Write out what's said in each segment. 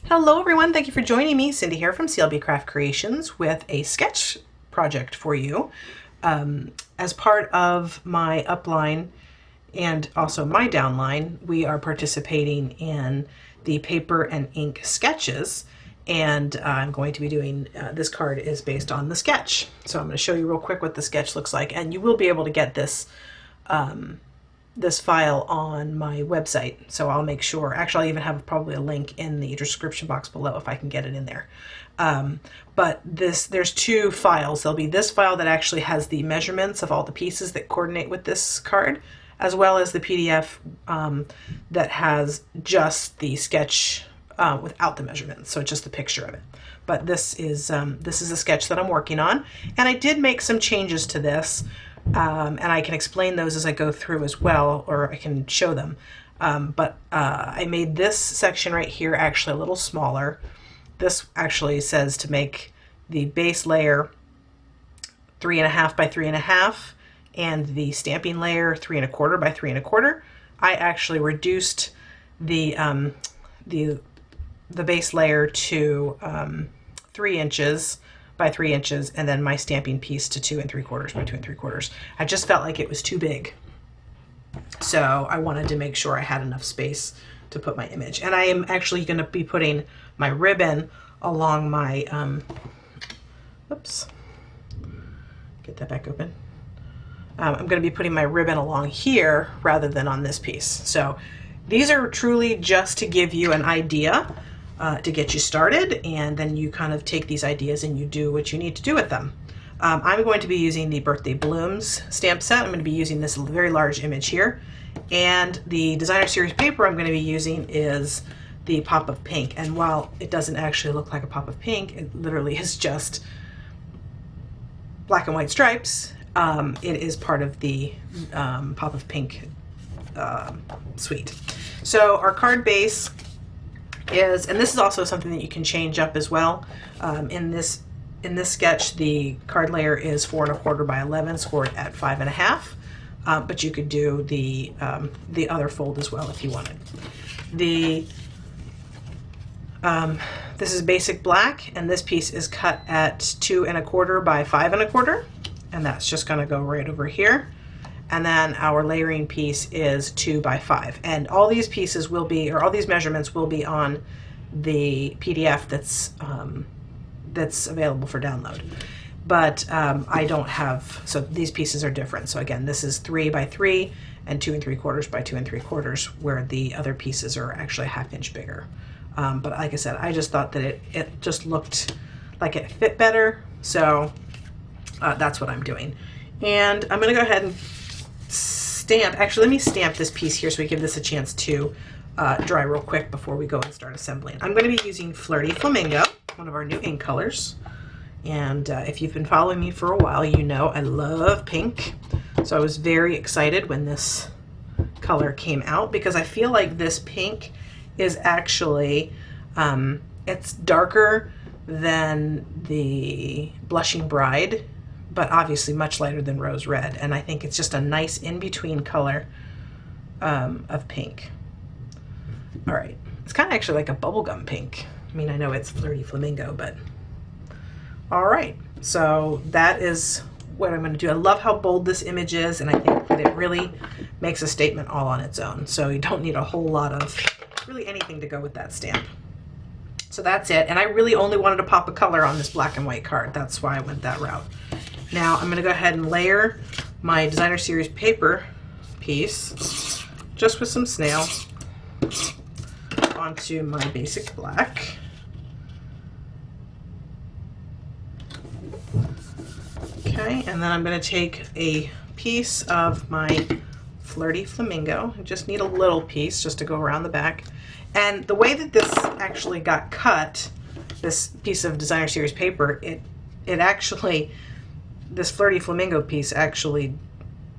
Hello everyone, thank you for joining me. Cindy here from CLB Craft Creations with a sketch project for you. As part of my upline and also my downline, we are participating in the paper and ink sketches, and I'm going to be doing, this card is based on the sketch. So I'm going to show you real quick what the sketch looks like, and you will be able to get this this file on my website. So I'll make sure, actually I'll even have probably a link in the description box below if I can get it in there. But there's two files. There'll be this file that actually has the measurements of all the pieces that coordinate with this card, as well as the PDF that has just the sketch without the measurements, so just the picture of it. But this is a sketch that I'm working on, and I did make some changes to this. And I can explain those as I go through as well, or I can show them. But I made this section right here actually a little smaller. This actually says to make the base layer 3.5 by 3.5 and the stamping layer 3 1/4 by 3 1/4. I actually reduced the base layer to 3 inches by 3 inches, and then my stamping piece to 2 3/4 by 2 3/4. I just felt like it was too big. So I wanted to make sure I had enough space to put my image. And I am actually going to be putting my ribbon along my, oops, get that back open. I'm going to be putting my ribbon along here rather than on this piece. So these are truly just to give you an idea, to get you started, and then you kind of take these ideas and you do what you need to do with them. I'm going to be using the Birthday Blooms stamp set. I'm going to be using this very large image here, and the Designer Series paper I'm going to be using is the Pop of Pink. And while it doesn't actually look like a pop of pink, it literally is just black and white stripes. It is part of the Pop of Pink suite. So our card base is, and this is also something that you can change up as well. In this sketch, the card layer is 4 1/4 by 11, scored at 5.5. But you could do the other fold as well if you wanted. This is basic black, and this piece is cut at 2 1/4 by 5 1/4, and that's just going to go right over here. And then our layering piece is 2 by 5. And all these pieces will be, or all these measurements will be on the PDF that's available for download. But I don't have, so these pieces are different. So again, this is 3 by 3 and 2 3/4 by 2 3/4, where the other pieces are actually a 1/2 inch bigger. But like I said, I just thought that it just looked like it fit better. So that's what I'm doing. And I'm going to go ahead and stamp. Actually, let me stamp this piece here so we give this a chance to dry real quick before we go and start assembling. I'm going to be using Flirty Flamingo, one of our new ink colors. And if you've been following me for a while, you know I love pink. So I was very excited when this color came out, because I feel like this pink is actually, it's darker than the Blushing Bride, but obviously much lighter than Rose Red. And I think it's just a nice in-between color of pink. All right, it's kind of actually like a bubblegum pink. I mean, I know it's Flirty Flamingo, but all right. So that is what I'm gonna do. I love how bold this image is, and I think that it really makes a statement all on its own. So you don't need a whole lot of, really anything to go with that stamp. So that's it. And I really only wanted to pop a color on this black and white card. That's why I went that route. Now I'm going to go ahead and layer my Designer Series paper piece just with some snail onto my basic black. Okay, and then I'm going to take a piece of my Flirty Flamingo. I just need a little piece just to go around the back. And the way that this actually got cut, this piece of Designer Series paper, it actually, this Flirty Flamingo piece actually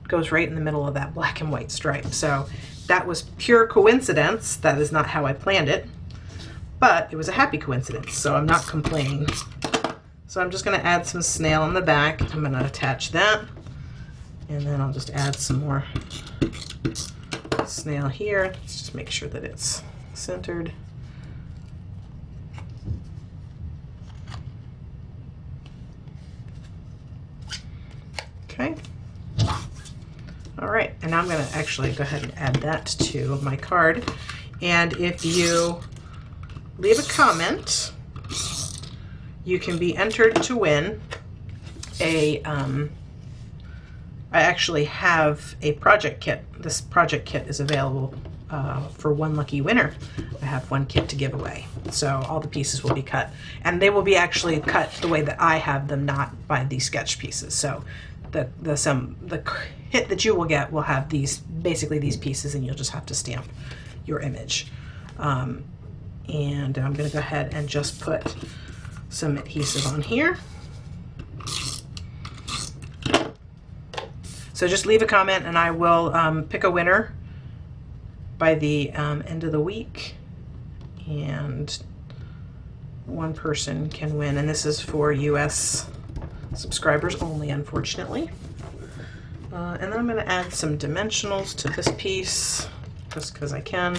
goes right in the middle of that black and white stripe. So that was pure coincidence. That is not how I planned it, but it was a happy coincidence, so I'm not complaining. So I'm just going to add some snail on the back. I'm going to attach that, and then I'll just add some more snail here. Let's just make sure that it's centered. now I'm going to actually go ahead and add that to my card. And if you leave a comment, you can be entered to win a, I actually have a project kit. This project kit is available for one lucky winner. I have one kit to give away. So all the pieces will be cut. And they will be actually cut the way that I have them, not by these sketch pieces. So the kit that you will get will have these, basically these pieces, and you'll just have to stamp your image. And I'm going to go ahead and just put some adhesive on here. So just leave a comment and I will pick a winner by the end of the week, and one person can win, and this is for US subscribers only, unfortunately. And then I'm going to add some dimensionals to this piece just because I can.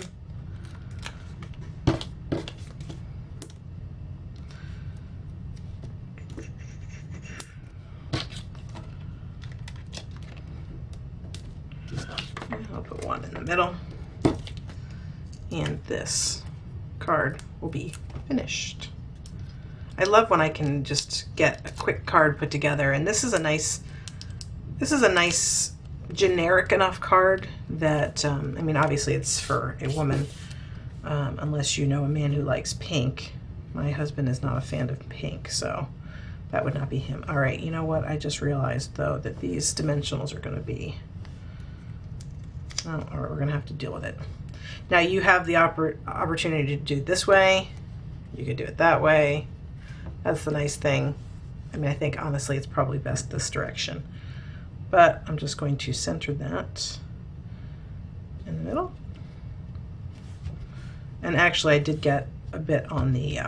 I'll put one in the middle, and this card will be finished. I love when I can just get a quick card put together, and this is a nice generic enough card that, I mean, obviously it's for a woman, unless you know a man who likes pink. My husband is not a fan of pink, so that would not be him. All right, you know what? I just realized, though, that these dimensionals are going to be, oh, or we're going to have to deal with it. Now, you have the opportunity to do it this way. You could do it that way. That's the nice thing. I mean, I think, honestly, it's probably best this direction. But I'm just going to center that in the middle. And actually, I did get a bit on the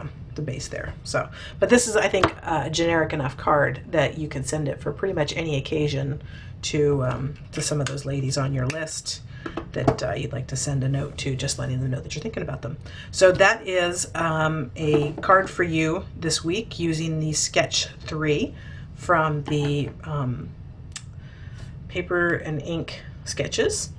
base there. So, but this is, I think, a generic enough card that you can send it for pretty much any occasion to some of those ladies on your list that you'd like to send a note to, just letting them know that you're thinking about them. So that is a card for you this week using the Sketch 3 from the Paper and Ink Sketches.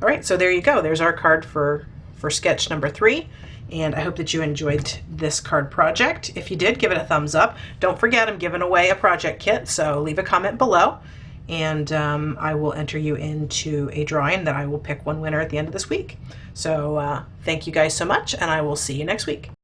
All right, so there you go. There's our card for sketch number 3. And I hope that you enjoyed this card project. If you did, give it a thumbs up. Don't forget, I'm giving away a project kit, so leave a comment below. And I will enter you into a drawing that I will pick one winner at the end of this week. So thank you guys so much, and I will see you next week.